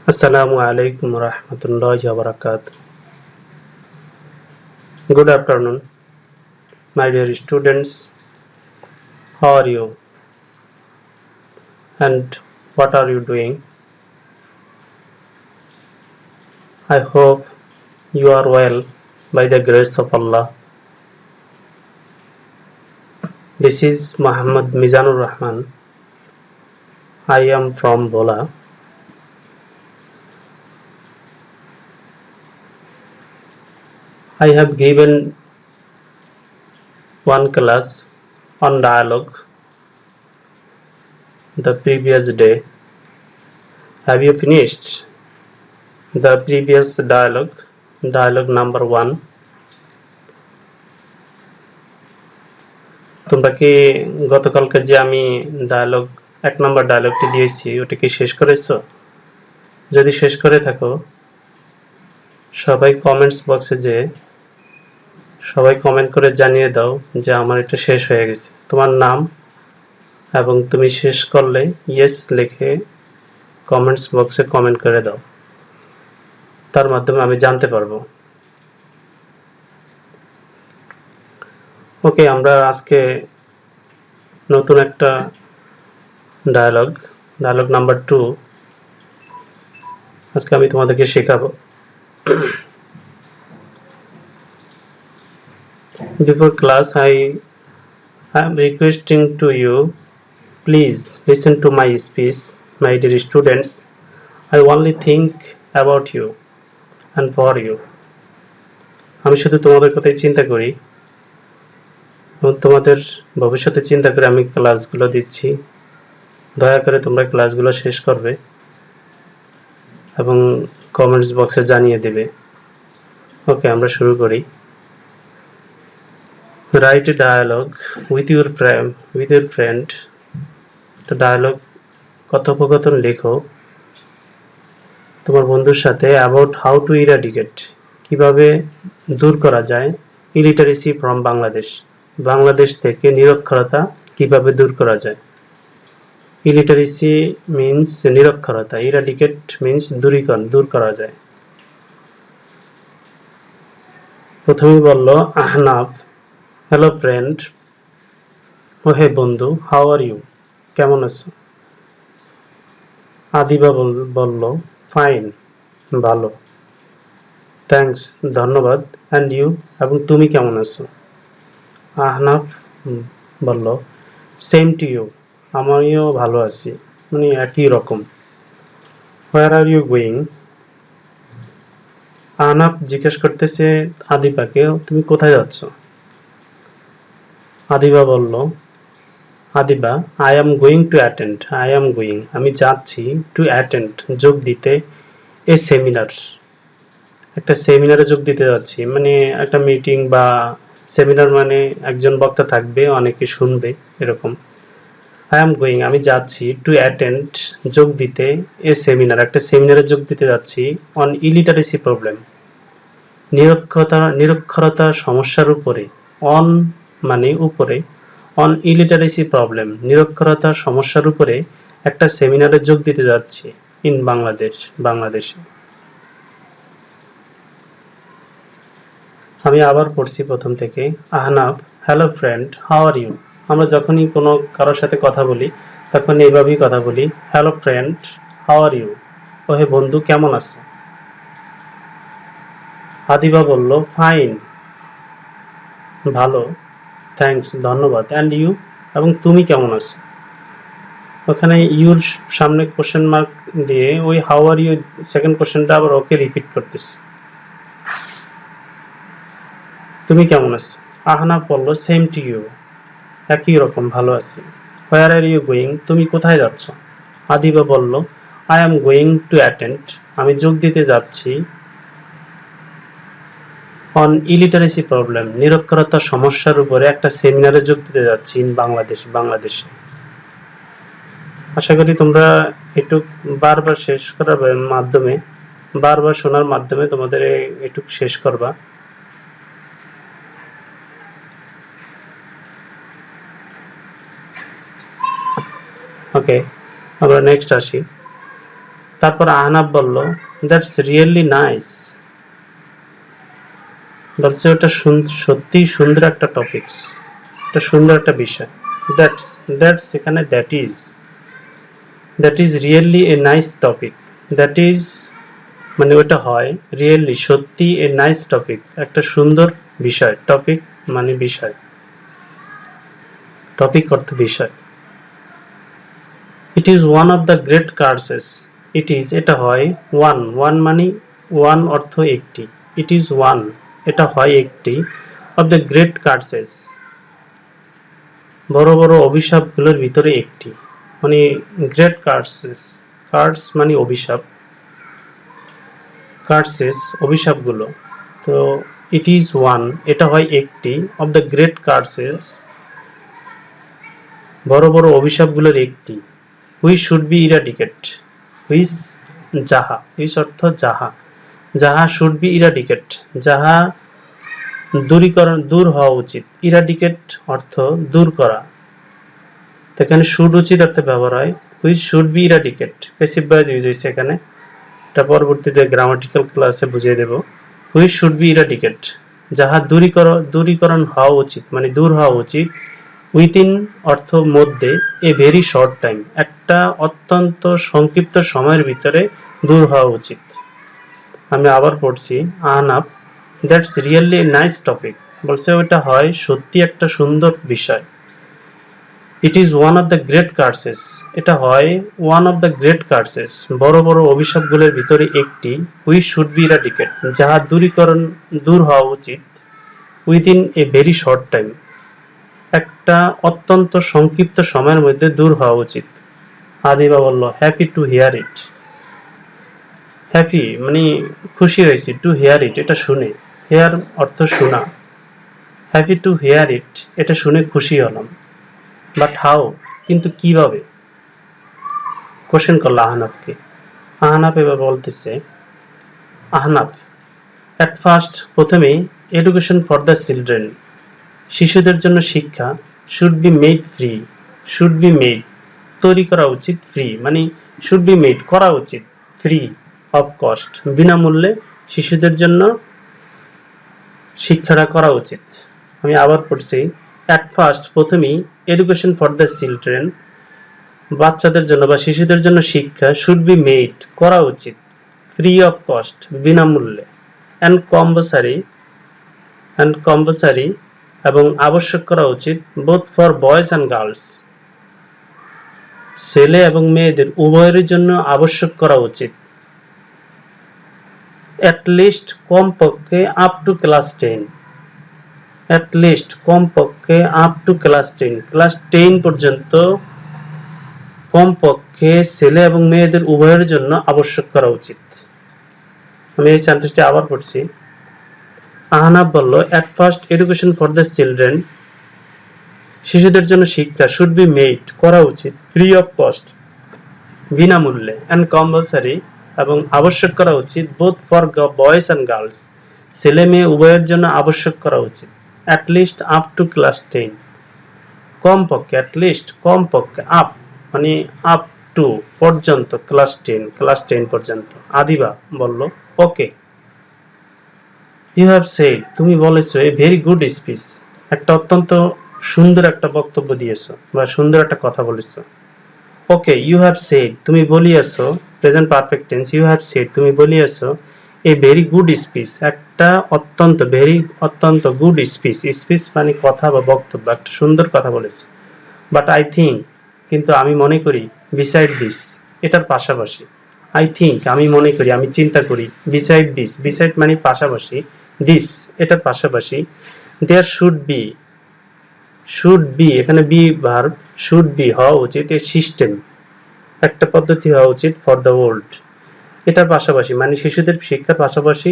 Assalamu alaikum warahmatullahi wabarakatuh. Good afternoon, my dear students. How are you? And what are you doing? I hope you are well by the grace of Allah. This is Muhammad Mizanur Rahman. I am from Bola. I have given one class on dialogue the previous day. Have you finished the previous dialogue? Dialogue number 1. তোমরা কি গতকালকে যে আমি dialogue 1 নম্বর ডায়লগটি দিয়েছি ওটা কি শেষ করেছো? যদি শেষ করে থাকো সবাই কমেন্টস বক্সে যে সবাই কমেন্ট করে জানিয়ে দাও যে আমার এটা শেষ হয়ে গেছে। তোমার নাম এবং তুমি শেষ করলে ইয়েস লিখে কমেন্টস বক্সে কমেন্ট করে দাও। তার মাধ্যমে আমি জানতে পারবো। ওকে, আমরা আজকে নতুন একটা ডায়লগ নাম্বার 2 আজকে আমি তোমাদেরকে শেখাবো। Before class, I am requesting to you, please listen to my speech, my dear students. I only think about you and for you. আমি শুধু তোমাদের কথাই চিন্তা করি এবং তোমাদের ভবিষ্যতে চিন্তা করে আমি ক্লাসগুলো দিচ্ছি। দয়া করে তোমরা ক্লাসগুলো শেষ করবে এবং কমেন্টস বক্সে জানিয়ে দেবে। ওকে, আমরা শুরু করি। Write a dialogue with your friend. একটা ডায়লগ কথোপকথন লেখো তোমার বন্ধুর সাথে about how to eradicate, কিভাবে দূর করা যায় illiteracy from বাংলাদেশ, বাংলাদেশ থেকে নিরক্ষরতা কিভাবে দূর করা যায়। illiteracy means নিরক্ষরতা, eradicate means দূর করা যায়। প্রথমেই বলল আহনাফ, হ্যালো ফ্রেন্ড, ও হে বন্ধু, হাউ আর ইউ, কেমন আছো। আদিবা বলল ফাইন, ভালো। থ্যাঙ্কস, ধন্যবাদ। অ্যান্ড ইউ, এবং তুমি কেমন আছো। আহনাফ বলল সেম টু ইউ, আমিও ভালো আছি, মানে একই রকম। হোয়ার আর ইউ গোয়িং, আহনাফ জিজ্ঞেস করতেছে আদিবাকে তুমি কোথায় যাচ্ছ। আদিবা বলল Adiba I am going to attend, আমি যাচ্ছি টু অ্যাটেন্ড যোগ দিতে এ সেমিনার, একটা সেমিনারে যোগ দিতে যাচ্ছি, মানে একটা মিটিং বা সেমিনার মানে একজন বক্তা থাকবে অনেকে শুনবে এরকম। আই এম গোয়িং আমি যাচ্ছি টু অ্যাটেন্ড যোগ দিতে এ সেমিনার একটা সেমিনারে যোগ দিতে যাচ্ছি অন ইলিটারেসি প্রবলেম নিরক্ষরতা সমস্যার উপরে, অন মানে উপরে, অন ইলিটারেসি প্রবলেম নিরক্ষরতা সমস্যার উপরে একটা সেমিনারে যোগ দিতে যাচ্ছি ইন বাংলাদেশে। আমি আবার পড়ছি প্রথম থেকে। Ahnaf, hello friend, how are you. আমরা যখনই কোনো কারোর সাথে কথা বলি তখন এইভাবেই কথা বলি, hello friend, how are you, ও হে বন্ধু কেমন আছো। আদিবা বলল ফাইন, ভালো। থ্যাঙ্কস, ধন্যবাদ। অ্যান্ড ইউ, এবং তুমি কেমন আছো। ওখানে ইউর সামনে কোশ্চেন মার্ক দিয়ে ওই হাউ আর ইউ সেকেন্ড কোশ্চেনটা আবার ওকে রিপিট করতেছে। তুমি কেমন আছো। আহনাফ বলল সেম টু ইউ, একই রকম, ভালো আছি। হোয়ার আর ইউ গোয়িং, তুমি কোথায় যাচ্ছ। আদিবা বলল I am going to attend, আমি যোগ দিতে যাচ্ছি অন ইলিটারেসি প্রবলেম নিরক্ষরতা সমস্যার উপরে একটা সেমিনারে যোগ দিতে যাচ্ছি ইন বাংলাদেশে। আশা করি তোমরা একটু বারবার শেষ করার মাধ্যমে, বারবার শোনার মাধ্যমে তোমাদের একটু শেষ করবা। ওকে, আমরা নেক্সট আসি। তারপর আহনাফ বলল দ্যাটস রিয়েলি নাইস, বলছে ওটা সত্যি সুন্দর একটা টপিকস, এটা সুন্দর একটা বিষয়। দ্যাটস দ্যাটস এখানে that is really a nice topic, that is মানে ওটা হয় রিয়েলি সত্যি এ নাইস টপিক, একটা সুন্দর বিষয়। টপিক মানে বিষয়, টপিক অর্থ বিষয়। It is one of the great কার্সেস, it is এটা হয় ওয়ান মানে ওয়ান অর্থ একটি, ইট ইজ ওয়ান এটা হয় একটি, অফ দ্য গ্রেট কার্সেস বড় বড় অভিশাপগুলোর ভিতরে একটি, মানে গ্রেট কার্সেস, কার্স মানে অভিশাপ, কার্সেস অভিশাপগুলো। তো ইট ইজ ওয়ান এটা হয় একটি, অফ দ্য গ্রেট কার্সেস বড় বড় অভিশাপগুলোর একটি, which should be eradicate, which যাহা, হুইচ অর্থ যাহা, যাহা শুড বি ইরাডিকেট যাহা দূরীকরণ দূর হওয়া উচিত, ইরাডিকেট অর্থ দূর করা, এখানে শুড উচিত অর্থে ব্যবহার হয়, which should be eradicate passive voice use হয়েছে এখানে, এটা পরবর্তীতে গ্রামাটিক্যাল ক্লাসে বুঝিয়ে দেব। হুইচ শুড বি ইরাডিকেট যাহা দূরীকরণ হওয়া উচিত মানে দূর হওয়া উচিত, উইথিন অর্থ মধ্যে, এ ভেরি শর্ট টাইম একটা অত্যন্ত সংক্ষিপ্ত সময়ের ভিতরে দূর হওয়া উচিত। আমি আবার পড়ছি, Ahnaf that's really a nice topic, বলছে ওটা হয় সত্যি একটা সুন্দর বিষয়। It is one of the great কার্সেস এটা হয় ওয়ান অফ দ্য গ্রেট কার্সেস বড় বড় অভিশাপগুলোর ভিতরে একটি, হুইচ শুড বি ইরাডিকেট যাহা দূর হওয়া উচিত, within a very short time একটা অত্যন্ত সংক্ষিপ্ত সময়ের মধ্যে দূর হওয়া উচিত। আদিবা বলল happy to here it, happy মানে খুশি হয়েছি, টু হিয়ার ইট এটা শুনে, হিয়ার অর্থ শোনা, হ্যাপি টু হিয়ার ইট এটা শুনে খুশি হলাম। বাট হাউ কিন্তু কিভাবে, কোশ্চেন করলো আহনাফকে। আহনাফ এবার বলতেছে, আহনাফ অ্যাট ফার্স্ট প্রথমেই এডুকেশন ফর দ্য চিলড্রেন শিশুদের জন্য শিক্ষা, should be made free, should be made তৈরি করা উচিত, ফ্রি মানে শুড বি মেড করা উচিত, ফ্রি অফ কস্ট বিনামূল্যে শিশুদের জন্য শিক্ষাটা করা উচিত। আমি আবার পড়ছি, অ্যাট ফার্স্ট প্রথমেই এডুকেশন ফর দ্য চিলড্রেন বাচ্চাদের জন্য বা শিশুদের জন্য শিক্ষা, শুড বি মেড করা উচিত, ফ্রি অফ কস্ট বিনামূল্যে, অ্যান্ড কম্পালসারি এবং আবশ্যক করা উচিত, both for boys and girls ছেলে এবং মেয়েদের উভয়ের জন্য আবশ্যক করা উচিত, অ্যাট লিস্ট কমপক্ষে up to class 10, at least কমপক্ষে আপ টু ক্লাস 10 ক্লাস 10 পর্যন্ত কমপক্ষে ছেলে এবং মেয়েদের উভয়ের জন্য আবশ্যক করা উচিত। আমি এই সেন্টেন্সটি আবার পড়ছি, আহনাফ বলল at first education for the children শিশুদের জন্য শিক্ষা, শুড বি মেড করা উচিত, ফ্রি অফ কস্ট বিনামূল্যে, অ্যান্ড কম্পালসারি এবং আবশ্যক করা উচিত, both for boys and girls ছেলে মেয়ে উভয়ের জন্য আবশ্যক করা উচিত, at least up to class 10 কমপক্ষে, অ্যাট লিস্ট কমপক্ষে, আপ মানে আপ টু পর্যন্ত, ক্লাস 10 পর্যন্ত। আদিবা বলল ওকে, ইউ হ্যাভ সেড তুমি বলেছো, এ ভেরি গুড স্পিচ একটা অত্যন্ত সুন্দর একটা বক্তব্য দিয়েছো বা সুন্দর একটা কথা বলেছো। ওকে, ইউ হ্যাভ সেড তুমি বলিয়েছো, present perfect tense, you have said তুমি বলিয়েছো, এ ভেরি গুড স্পিচ একটা অত্যন্ত গুড স্পিচ, স্পিচ মানে কথা বা বক্তব্য, একটা সুন্দর কথা বলেছো। বাট আই থিঙ্ক কিন্তু আমি মনে করি, বিসাইড দিস এটার পাশাপাশি, আই থিঙ্ক আমি মনে করি আমি চিন্তা করি, বিসাইড দিস বিসাইড মানে পাশাপাশি, দিস এটার পাশাপাশি, দেয়ার শুড বি এখানে বি ভার্ব, শুড বি হওয়া উচিত, এর সিস্টেম একটা পদ্ধতি হওয়া উচিত, ফর দ্য ওল্ড এটার পাশাপাশি মানে শিশুদের শিক্ষার পাশাপাশি,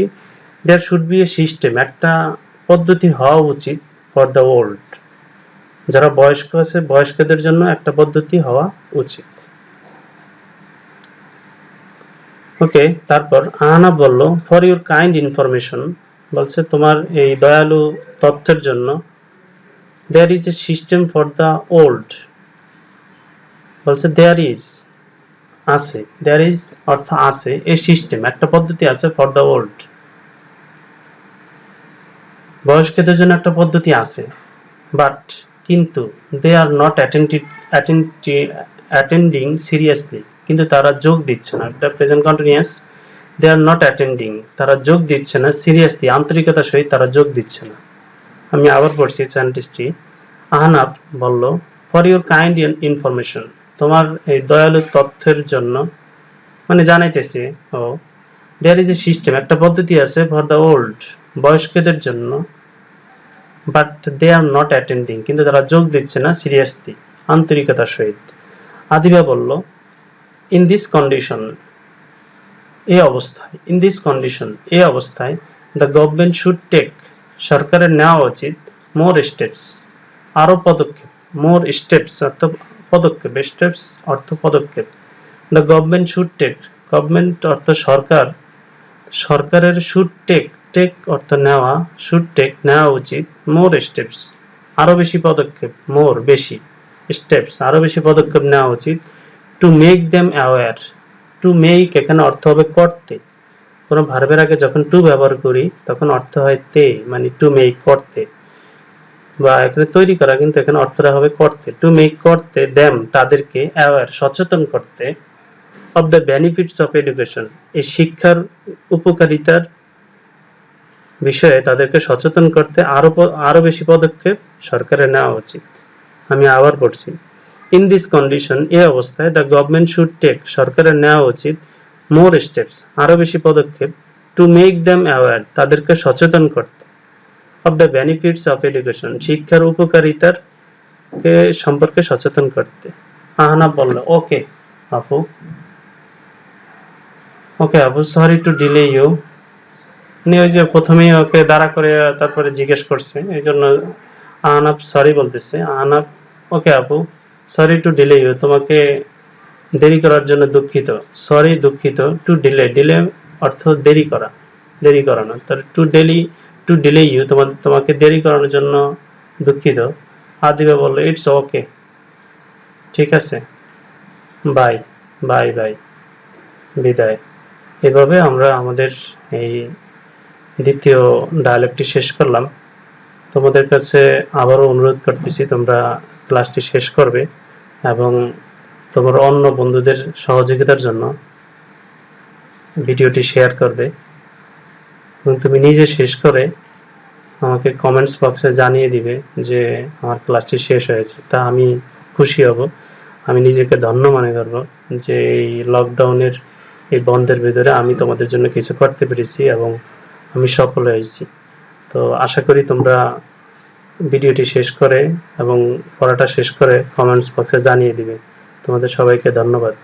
there should be a system একটা পদ্ধতি হওয়া উচিত, ফর দ্য ওল্ড যারা বয়স্ক আছে বয়স্কদের জন্য একটা পদ্ধতি হওয়া উচিত। ওকে, তারপর আহনাফ বলল ফর ইউর কাইন্ড ইনফরমেশন বলছে তোমার এই দয়ালু তথ্যের জন্য, there is a system for the old বলছে দেয়ার ইজ আছে, there is অর্থ আছে, a system একটা পদ্ধতি আছে for the old, বয়স্কদের জন্য একটা পদ্ধতি আছে, but কিন্তু they are not attending seriously, কিন্তু তারা যোগ দিচ্ছে না, এটা present continuous, they are not attending তারা যোগ দিচ্ছে না, seriously আন্তরিকতার সহিত তারা যোগ দিচ্ছে না। আমি আবার পড়ছি সেন্টেন্সটি। আহনাফ বলল, for your kind information, তোমার এই দয়ালু তথ্যের জন্য, মানে জানাইতেছে ও, there is a system একটা পদ্ধতি আছে for the old বয়স্কদের জন্য, but they are not attending কিন্তু তারা যোগ দিচ্ছে না seriously আন্তরিকতার সহিত। আদিবা বলল, in this condition এই অবস্থায়, in this condition এই অবস্থায় the government should take সরকারের নেওয়া উচিত more steps আরো পদক্ষেপ, more steps অর্থ পদক্ষেপ, steps অর্থ পদক্ষেপ, the government should take government অর্থ সরকার, সরকারের should take অর্থ নেওয়া, should take নেওয়া উচিত more steps আরো বেশি পদক্ষেপ, more বেশি, steps আরো বেশি পদক্ষেপ নেওয়া উচিত, to make them aware to make এখানে অর্থ হবে করতে, কোনো ভার্বের আগে যখন to ব্যবহার করি তখন অর্থ হয় তে, মানে to make করতে, বা এখানে তৈরি করা, কিন্তু এখানে অর্থটা হবে করতে, to make করতে them তাদেরকে aware সচেতন করতে of the benefits of education এই শিক্ষার উপকারিতার বিষয়ে তাদেরকে সচেতন করতে আরো বেশি পদক্ষেপ সরকারের নেওয়া উচিত। আমি আবার পড়ছি, in this condition এই অবস্থায় the government should take সরকারের নেওয়া উচিত more steps আরো বেশি পদক্ষেপ, to make them aware তাদেরকে সচেতন করতে of the benefits of education শিক্ষার উপকারিতার সম্পর্কে সচেতন করতে। আহনাফ বলল, ওকে আপু, ওকে আপু, সরি টু ডিলে ইউ, ওই যে প্রথমেই ওকে দাঁড়া করে তারপরে জিজ্ঞেস করছে, এই জন্য আহনাফ সরি বলতেছে। আহনাফ, ওকে আপু, সরি টু ডিলে ইউ, তোমাকে দেরি করার জন্য দুঃখিত, সরি দুঃখিত, টু ডিলে, ডিলে অর্থ দেরি করা, দেরি করানো, তার টু ডিলে ইউ তোমাকে দেরি করানোর জন্য দুঃখিত। আদিবা বলল, ইটস ওকে, ঠিক আছে, বাই বাই বাই, বিদায়। এভাবে আমরা আমাদের এই দ্বিতীয় ডায়ালগটি শেষ করলাম। তোমাদের কাছে আবারও অনুরোধ করতেছি তোমরা ক্লাসটি শেষ করবে এবং তোমার অন্য বন্ধুদের সহযোগিতার জন্য ভিডিওটি শেয়ার করবে, এবং তুমি নিজে শেষ করে আমাকে কমেন্টস বক্সে জানিয়ে দিবে যে আমার ক্লাসটি শেষ হয়েছে, তা আমি খুশি হব, আমি নিজেকে ধন্য মনে করব যে এই লকডাউনের এই বন্ধের ভিতরে আমি তোমাদের জন্য কিছু করতে পেরেছি এবং আমি সফল হয়েছি। তো আশা করি তোমরা ভিডিওটি শেষ করে এবং পড়াটা শেষ করে কমেন্টস বক্সে জানিয়ে দিবে। তোমাদের সবাইকে ধন্যবাদ।